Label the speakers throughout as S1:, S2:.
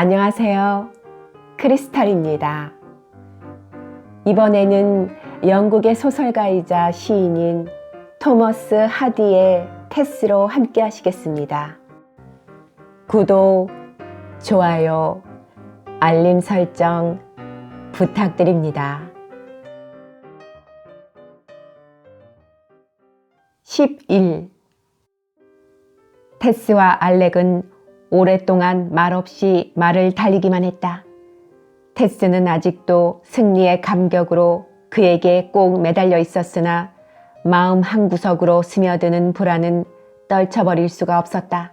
S1: 안녕하세요. 크리스탈입니다. 이번에는 영국의 소설가이자 시인인 토머스 하디의 테스로 함께 하시겠습니다. 구독, 좋아요, 알림 설정 부탁드립니다. 11. 테스와 알렉은 오랫동안 말없이 말을 달리기만 했다. 테스는 아직도 승리의 감격으로 그에게 꼭 매달려 있었으나 마음 한구석으로 스며드는 불안은 떨쳐버릴 수가 없었다.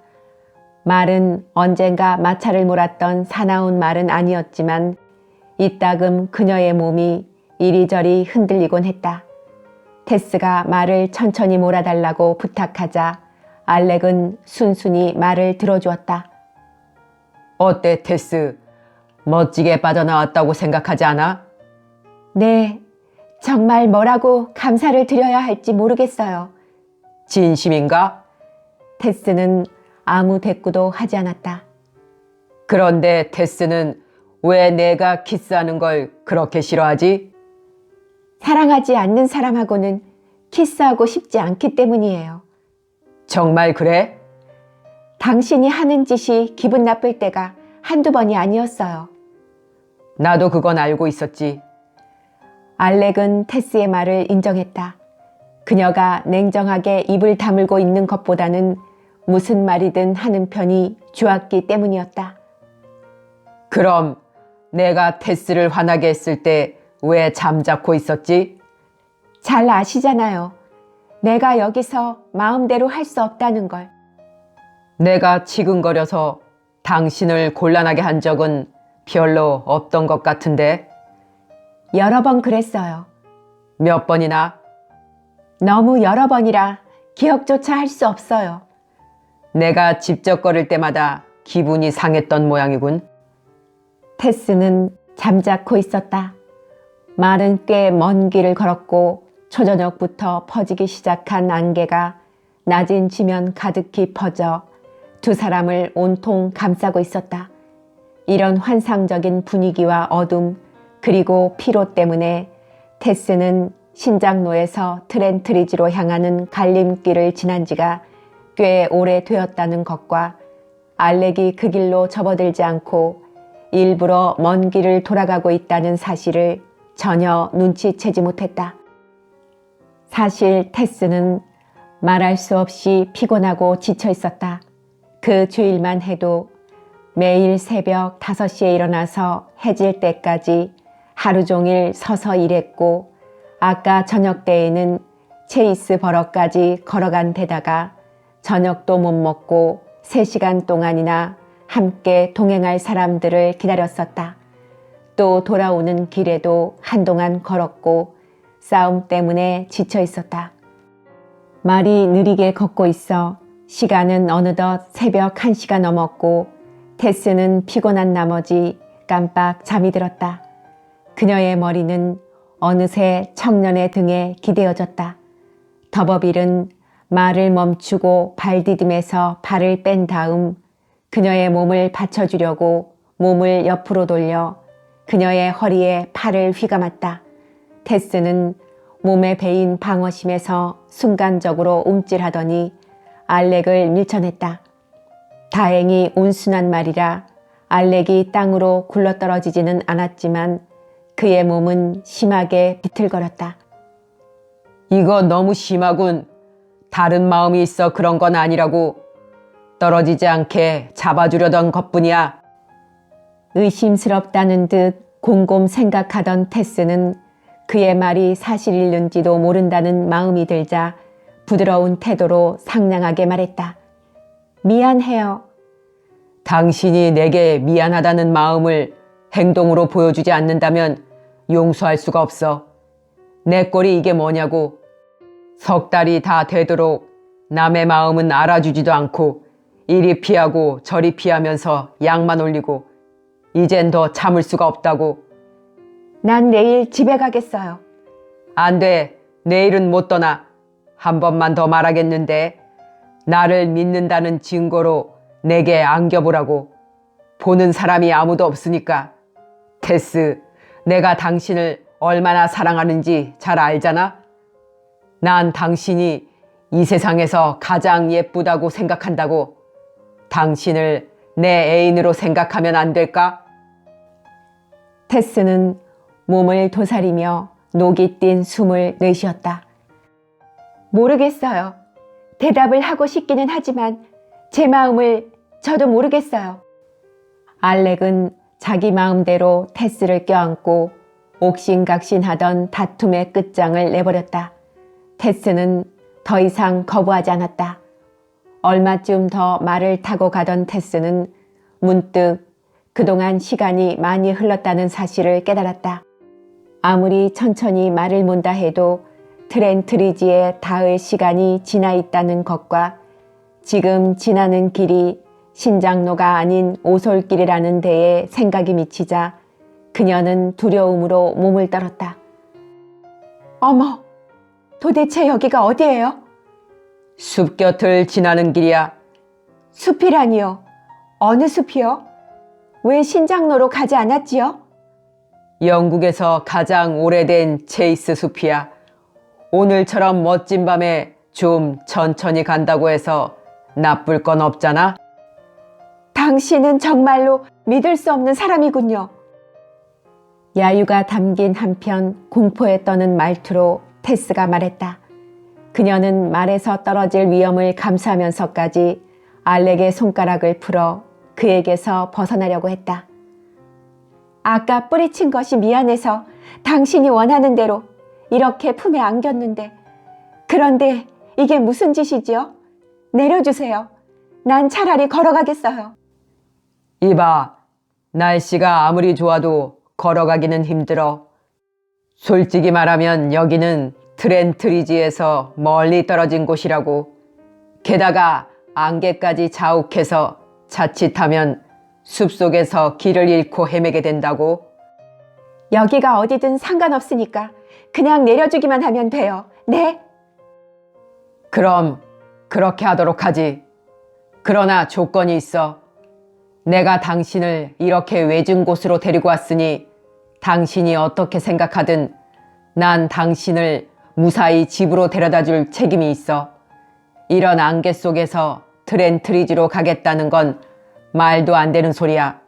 S1: 말은 언젠가 마차를 몰았던 사나운 말은 아니었지만 이따금 그녀의 몸이 이리저리 흔들리곤 했다. 테스가 말을 천천히 몰아달라고 부탁하자 알렉은 순순히 말을 들어주었다.
S2: 어때, 테스? 멋지게 빠져나왔다고 생각하지 않아?
S1: 네, 정말 뭐라고 감사를 드려야 할지 모르겠어요.
S2: 진심인가?
S1: 테스는 아무 대꾸도 하지 않았다.
S2: 그런데 테스는 왜 내가 키스하는 걸 그렇게 싫어하지?
S1: 사랑하지 않는 사람하고는 키스하고 싶지 않기 때문이에요.
S2: 정말 그래?
S1: 당신이 하는 짓이 기분 나쁠 때가 한두 번이 아니었어요.
S2: 나도 그건 알고 있었지.
S1: 알렉은 테스의 말을 인정했다. 그녀가 냉정하게 입을 다물고 있는 것보다는 무슨 말이든 하는 편이 좋았기 때문이었다.
S2: 그럼 내가 테스를 화나게 했을 때 왜 잠자코 있었지?
S1: 잘 아시잖아요. 내가 여기서 마음대로 할 수 없다는 걸.
S2: 내가 치근거려서 당신을 곤란하게 한 적은 별로 없던 것 같은데.
S1: 여러 번 그랬어요.
S2: 몇 번이나?
S1: 너무 여러 번이라 기억조차 할 수 없어요.
S2: 내가 집적거릴 때마다 기분이 상했던 모양이군.
S1: 테스는 잠자코 있었다. 말은 꽤 먼 길을 걸었고 초저녁부터 퍼지기 시작한 안개가 낮은 지면 가득히 퍼져 두 사람을 온통 감싸고 있었다. 이런 환상적인 분위기와 어둠 그리고 피로 때문에 테스는 신장로에서 트렌트리지로 향하는 갈림길을 지난 지가 꽤 오래 되었다는 것과 알렉이 그 길로 접어들지 않고 일부러 먼 길을 돌아가고 있다는 사실을 전혀 눈치채지 못했다. 사실 테스는 말할 수 없이 피곤하고 지쳐 있었다. 그 주일만 해도 매일 새벽 5시에 일어나서 해질 때까지 하루 종일 서서 일했고 아까 저녁 때에는 체이스 버럭까지 걸어간 데다가 저녁도 못 먹고 3시간 동안이나 함께 동행할 사람들을 기다렸었다. 또 돌아오는 길에도 한동안 걸었고 싸움 때문에 지쳐 있었다. 말이 느리게 걷고 있어 시간은 어느덧 새벽 1시가 넘었고 테스는 피곤한 나머지 깜빡 잠이 들었다. 그녀의 머리는 어느새 청년의 등에 기대어졌다. 더버빌은 말을 멈추고 발 디딤에서 발을 뺀 다음 그녀의 몸을 받쳐주려고 몸을 옆으로 돌려 그녀의 허리에 팔을 휘감았다. 테스는 몸에 베인 방어심에서 순간적으로 움찔하더니 알렉을 밀쳐냈다. 다행히 온순한 말이라 알렉이 땅으로 굴러떨어지지는 않았지만 그의 몸은 심하게 비틀거렸다.
S2: 이거 너무 심하군. 다른 마음이 있어 그런 건 아니라고. 떨어지지 않게 잡아주려던 것뿐이야.
S1: 의심스럽다는 듯 곰곰 생각하던 테스는 그의 말이 사실일는지도 모른다는 마음이 들자 부드러운 태도로 상냥하게 말했다. 미안해요.
S2: 당신이 내게 미안하다는 마음을 행동으로 보여주지 않는다면 용서할 수가 없어. 내 꼴이 이게 뭐냐고. 석 달이 다 되도록 남의 마음은 알아주지도 않고 이리 피하고 저리 피하면서 약만 올리고 이젠 더 참을 수가 없다고.
S1: 난 내일 집에 가겠어요.
S2: 안 돼. 내일은 못 떠나. 한 번만 더 말하겠는데 나를 믿는다는 증거로 내게 안겨보라고. 보는 사람이 아무도 없으니까. 테스, 내가 당신을 얼마나 사랑하는지 잘 알잖아? 난 당신이 이 세상에서 가장 예쁘다고 생각한다고. 당신을 내 애인으로 생각하면 안 될까?
S1: 테스는 몸을 도사리며 녹이 띈 숨을 내쉬었다. 모르겠어요. 대답을 하고 싶기는 하지만 제 마음을 저도 모르겠어요. 알렉은 자기 마음대로 테스를 껴안고 옥신각신하던 다툼의 끝장을 내버렸다. 테스는 더 이상 거부하지 않았다. 얼마쯤 더 말을 타고 가던 테스는 문득 그동안 시간이 많이 흘렀다는 사실을 깨달았다. 아무리 천천히 말을 문다 해도 트렌트리지에 닿을 시간이 지나 있다는 것과 지금 지나는 길이 신장로가 아닌 오솔길이라는 데에 생각이 미치자 그녀는 두려움으로 몸을 떨었다. 어머, 도대체 여기가 어디예요?
S2: 숲 곁을 지나는 길이야.
S1: 숲이라니요? 어느 숲이요? 왜 신장로로 가지 않았지요?
S2: 영국에서 가장 오래된 체이스 숲이야. 오늘처럼 멋진 밤에 좀 천천히 간다고 해서 나쁠 건 없잖아.
S1: 당신은 정말로 믿을 수 없는 사람이군요. 야유가 담긴 한편 공포에 떠는 말투로 테스가 말했다. 그녀는 말에서 떨어질 위험을 감수하면서까지 알렉의 손가락을 풀어 그에게서 벗어나려고 했다. 아까 뿌리친 것이 미안해서 당신이 원하는 대로 이렇게 품에 안겼는데, 그런데 이게 무슨 짓이지요? 내려주세요. 난 차라리 걸어가겠어요.
S2: 이봐, 날씨가 아무리 좋아도 걸어가기는 힘들어. 솔직히 말하면 여기는 트렌트리지에서 멀리 떨어진 곳이라고. 게다가 안개까지 자욱해서 자칫하면 숲속에서 길을 잃고 헤매게 된다고.
S1: 여기가 어디든 상관없으니까 그냥 내려주기만 하면 돼요. 네?
S2: 그럼 그렇게 하도록 하지. 그러나 조건이 있어. 내가 당신을 이렇게 외진 곳으로 데리고 왔으니 당신이 어떻게 생각하든 난 당신을 무사히 집으로 데려다 줄 책임이 있어. 이런 안개 속에서 트렌트리지로 가겠다는 건 말도 안 되는 소리야.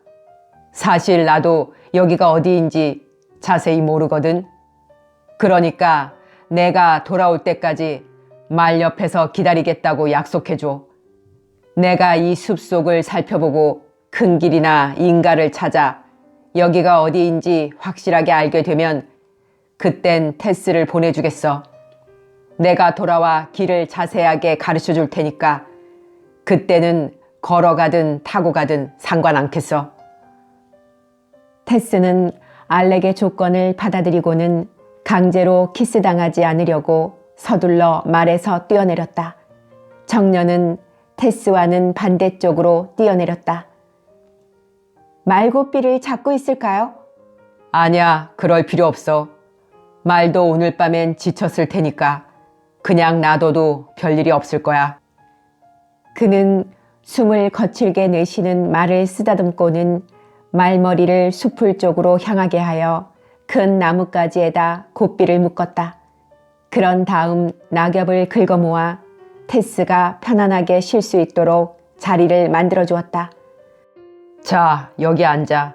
S2: 사실 나도 여기가 어디인지 자세히 모르거든. 그러니까 내가 돌아올 때까지 말 옆에서 기다리겠다고 약속해줘. 내가 이 숲속을 살펴보고 큰 길이나 인가를 찾아 여기가 어디인지 확실하게 알게 되면 그땐 테스를 보내주겠어. 내가 돌아와 길을 자세하게 가르쳐 줄 테니까 그때는 걸어가든 타고 가든 상관 않겠어.
S1: 테스는 알렉의 조건을 받아들이고는 강제로 키스당하지 않으려고 서둘러 말에서 뛰어내렸다. 정녀는 테스와는 반대쪽으로 뛰어내렸다. 말고삐를 잡고 있을까요?
S2: 아니야, 그럴 필요 없어. 말도 오늘 밤엔 지쳤을 테니까 그냥 놔둬도 별일이 없을 거야.
S1: 그는 숨을 거칠게 내쉬는 말을 쓰다듬고는 말머리를 숲을 쪽으로 향하게 하여 큰 나뭇가지에다 고삐를 묶었다. 그런 다음 낙엽을 긁어모아 테스가 편안하게 쉴 수 있도록 자리를 만들어 주었다.
S2: 자, 여기 앉아.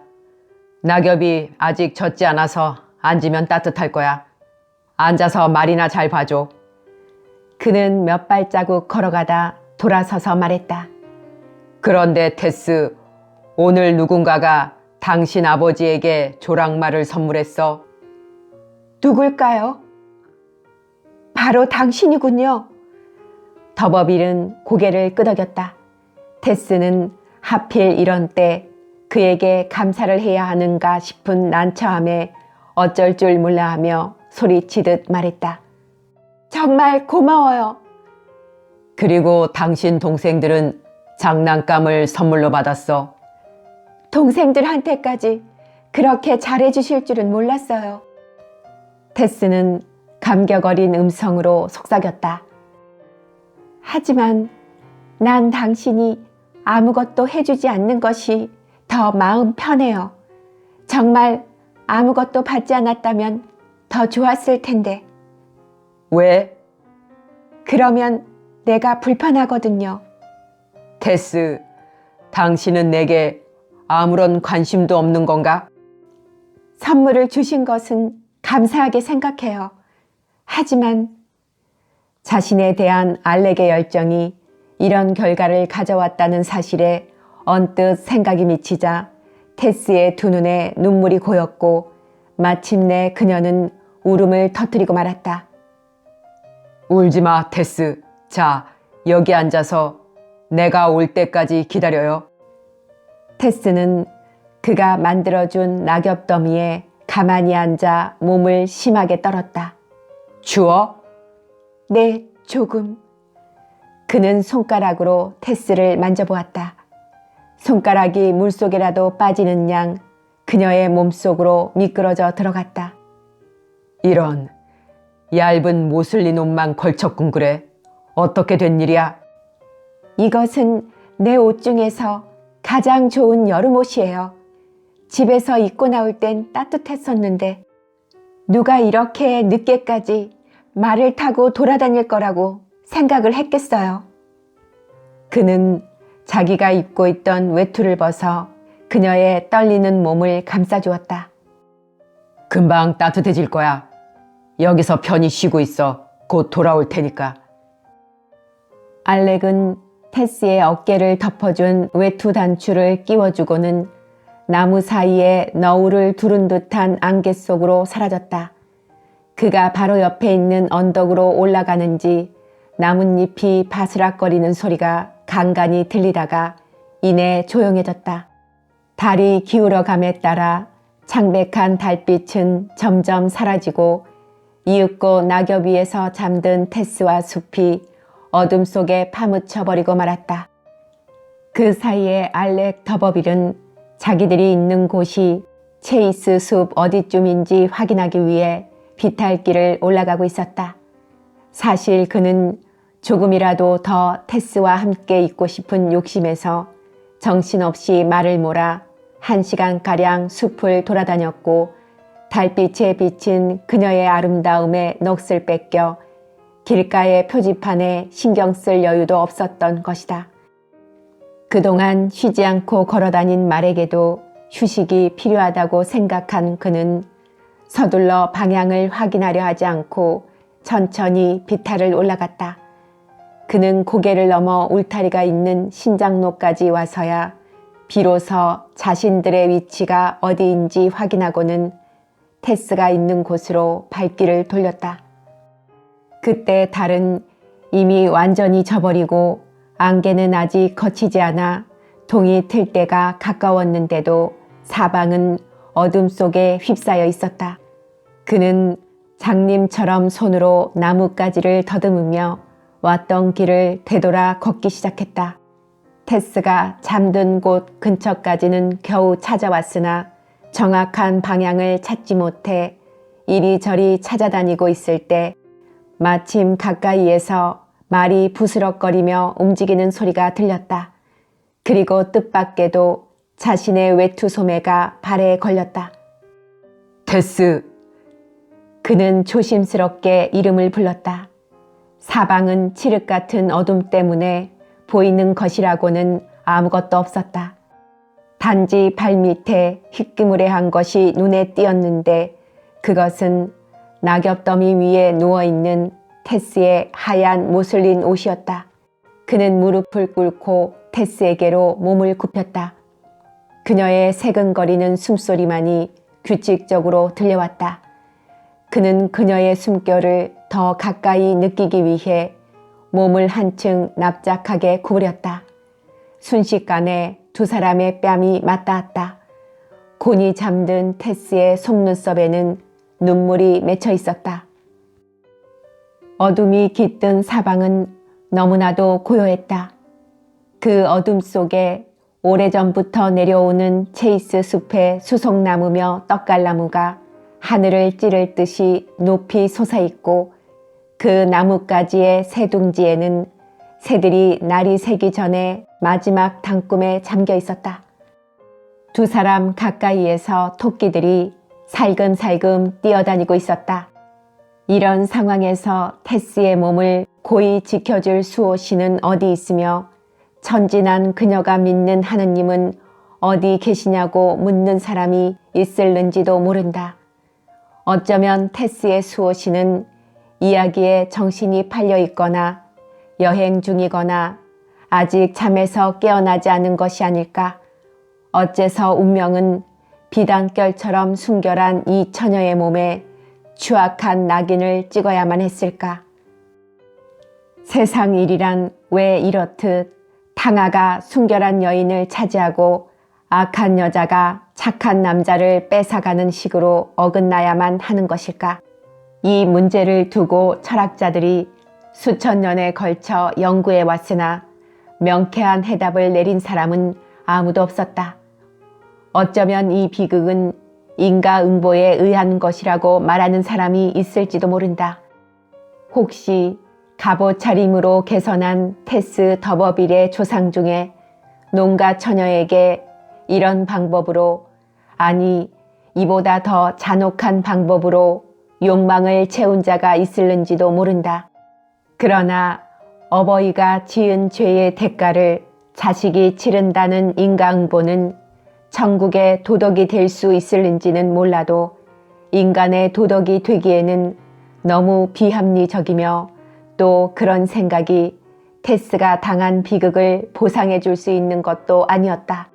S2: 낙엽이 아직 젖지 않아서 앉으면 따뜻할 거야. 앉아서 말이나 잘 봐줘.
S1: 그는 몇 발자국 걸어가다 돌아서서 말했다.
S2: 그런데 테스, 오늘 누군가가 당신 아버지에게 조랑말을 선물했어.
S1: 누굴까요? 바로 당신이군요. 더버빌은 고개를 끄덕였다. 테스는 하필 이런 때 그에게 감사를 해야 하는가 싶은 난처함에 어쩔 줄 몰라 하며 소리치듯 말했다. 정말 고마워요.
S2: 그리고 당신 동생들은 장난감을 선물로 받았어.
S1: 동생들한테까지 그렇게 잘해주실 줄은 몰랐어요. 테스는 감격 어린 음성으로 속삭였다. 하지만 난 당신이 아무것도 해주지 않는 것이 더 더 마음 편해요. 정말 아무것도 받지 않았다면 더 좋았을 텐데.
S2: 왜?
S1: 그러면 내가 불편하거든요.
S2: 테스, 당신은 내게 아무런 관심도 없는 건가?
S1: 선물을 주신 것은 감사하게 생각해요. 하지만 자신에 대한 알렉의 열정이 이런 결과를 가져왔다는 사실에 언뜻 생각이 미치자 테스의 두 눈에 눈물이 고였고 마침내 그녀는 울음을 터뜨리고 말았다.
S2: 울지 마, 테스. 자, 여기 앉아서 내가 올 때까지 기다려요.
S1: 테스는 그가 만들어준 낙엽 더미에 가만히 앉아 몸을 심하게 떨었다.
S2: 추워?
S1: 네, 조금. 그는 손가락으로 테스를 만져보았다. 손가락이 물속에라도 빠지는 양 그녀의 몸속으로 미끄러져 들어갔다.
S2: 이런 얇은 모슬린 옷만 걸쳤군 그래. 어떻게 된 일이야?
S1: 이것은 내 옷 중에서 가장 좋은 여름 옷이에요. 집에서 입고 나올 땐 따뜻했었는데 누가 이렇게 늦게까지 말을 타고 돌아다닐 거라고 생각을 했겠어요. 그는 자기가 입고 있던 외투를 벗어 그녀의 떨리는 몸을 감싸주었다.
S2: 금방 따뜻해질 거야. 여기서 편히 쉬고 있어. 곧 돌아올 테니까.
S1: 알렉은 테스의 어깨를 덮어준 외투 단추를 끼워주고는 나무 사이에 너울을 두른 듯한 안개 속으로 사라졌다. 그가 바로 옆에 있는 언덕으로 올라가는지 나뭇잎이 바스락거리는 소리가 간간히 들리다가 이내 조용해졌다. 달이 기울어감에 따라 창백한 달빛은 점점 사라지고 이윽고 낙엽 위에서 잠든 테스와 숲이 어둠 속에 파묻혀버리고 말았다. 그 사이에 알렉 더버빌은 자기들이 있는 곳이 체이스 숲 어디쯤인지 확인하기 위해 비탈길을 올라가고 있었다. 사실 그는 조금이라도 더 테스와 함께 있고 싶은 욕심에서 정신없이 말을 몰아 1시간가량 숲을 돌아다녔고 달빛에 비친 그녀의 아름다움에 넋을 뺏겨 길가의 표지판에 신경 쓸 여유도 없었던 것이다. 그동안 쉬지 않고 걸어다닌 말에게도 휴식이 필요하다고 생각한 그는 서둘러 방향을 확인하려 하지 않고 천천히 비탈을 올라갔다. 그는 고개를 넘어 울타리가 있는 신장로까지 와서야 비로소 자신들의 위치가 어디인지 확인하고는 테스가 있는 곳으로 발길을 돌렸다. 그때 달은 이미 완전히 져버리고 안개는 아직 거치지 않아 동이 틀 때가 가까웠는데도 사방은 어둠 속에 휩싸여 있었다. 그는 장님처럼 손으로 나뭇가지를 더듬으며 왔던 길을 되돌아 걷기 시작했다. 테스가 잠든 곳 근처까지는 겨우 찾아왔으나 정확한 방향을 찾지 못해 이리저리 찾아다니고 있을 때 마침 가까이에서 말이 부스럭거리며 움직이는 소리가 들렸다. 그리고 뜻밖에도 자신의 외투 소매가 발에 걸렸다.
S2: 테스.
S1: 그는 조심스럽게 이름을 불렀다. 사방은 칠흑 같은 어둠 때문에 보이는 것이라고는 아무것도 없었다. 단지 발밑에 휘끄무레한 것이 눈에 띄었는데 그것은 낙엽더미 위에 누워있는 테스의 하얀 모슬린 옷이었다. 그는 무릎을 꿇고 테스에게로 몸을 굽혔다. 그녀의 새근거리는 숨소리만이 규칙적으로 들려왔다. 그는 그녀의 숨결을 더 가까이 느끼기 위해 몸을 한층 납작하게 구부렸다. 순식간에 두 사람의 뺨이 맞닿았다. 곤히 잠든 테스의 속눈썹에는 눈물이 맺혀 있었다. 어둠이 깃든 사방은 너무나도 고요했다. 그 어둠 속에 오래전부터 내려오는 체이스 숲의 수송나무며 떡갈나무가 하늘을 찌를 듯이 높이 솟아있고 그 나뭇가지의 새 둥지에는 새들이 날이 새기 전에 마지막 단꿈에 잠겨 있었다. 두 사람 가까이에서 토끼들이 살금살금 뛰어다니고 있었다. 이런 상황에서 테스의 몸을 고이 지켜줄 수호신은 어디 있으며 천진한 그녀가 믿는 하느님은 어디 계시냐고 묻는 사람이 있을는지도 모른다. 어쩌면 테스의 수호신은 이야기에 정신이 팔려 있거나 여행 중이거나 아직 잠에서 깨어나지 않은 것이 아닐까. 어째서 운명은 비단결처럼 순결한 이 처녀의 몸에 추악한 낙인을 찍어야만 했을까. 세상 일이란 왜 이렇듯 탕아가 순결한 여인을 차지하고 악한 여자가 착한 남자를 뺏어가는 식으로 어긋나야만 하는 것일까. 이 문제를 두고 철학자들이 수천 년에 걸쳐 연구해 왔으나 명쾌한 해답을 내린 사람은 아무도 없었다. 어쩌면 이 비극은 인과응보에 의한 것이라고 말하는 사람이 있을지도 모른다. 혹시 갑옷 차림으로 개선한 테스 더버빌의 조상 중에 농가 처녀에게 이런 방법으로, 아니 이보다 더 잔혹한 방법으로 욕망을 채운 자가 있을는지도 모른다. 그러나 어버이가 지은 죄의 대가를 자식이 치른다는 인과응보는 천국의 도덕이 될 수 있을는지는 몰라도 인간의 도덕이 되기에는 너무 비합리적이며 또 그런 생각이 테스가 당한 비극을 보상해 줄 수 있는 것도 아니었다.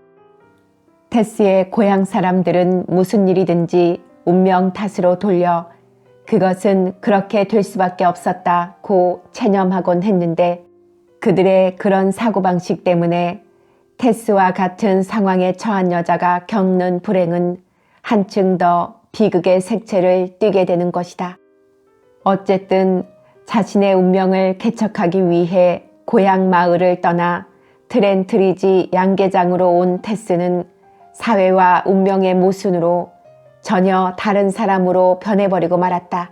S1: 테스의 고향 사람들은 무슨 일이든지 운명 탓으로 돌려 그것은 그렇게 될 수밖에 없었다고 체념하곤 했는데, 그들의 그런 사고방식 때문에 테스와 같은 상황에 처한 여자가 겪는 불행은 한층 더 비극의 색채를 띠게 되는 것이다. 어쨌든 자신의 운명을 개척하기 위해 고향 마을을 떠나 트렌트리지 양계장으로 온 테스는 사회와 운명의 모순으로 전혀 다른 사람으로 변해버리고 말았다.